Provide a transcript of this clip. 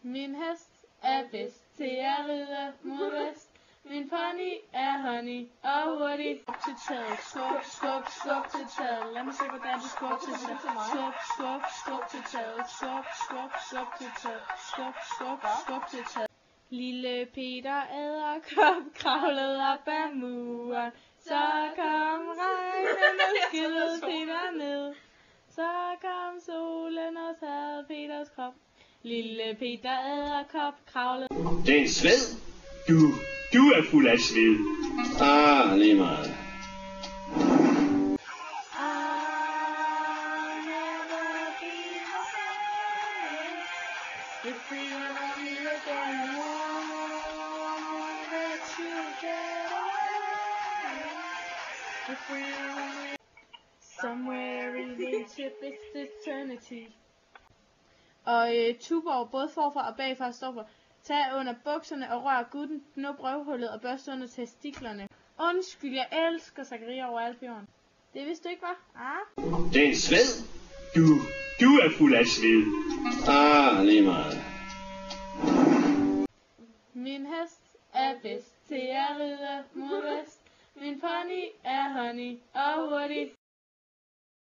Min hest er bedst til at ride mod vest. Min pony er honey og hurtig. Skub til taget, skub, skub, skub til taget. Lad mig se, hvordan du skub til taget. Skub, skub, skub til taget. Skub, skub, skub til taget. Skub, skub, skub til taget. Lille Peter Edderkop kravlede op ad muren. Så kom regnen og skidede Peter ned. Så kom solen og tørrede Peters krop. Lille Peter Edderkop kravlede. Det er en sved. Du er fuld af sved. Lige meget. Somewhere in the ship is eternity. Og Tuborg både forfra og bagfra står for: tag under bukserne og rør gutten, knop røvhullet og børst under testiklerne. Undskyld, jeg elsker Zachariah over alt på jorden. Det vidste du ikke, var? Det er en sved. Du er fuld af sved. Lige meget. Min hest er bedst til at ride mod vest. Min pony er honey og hurtig.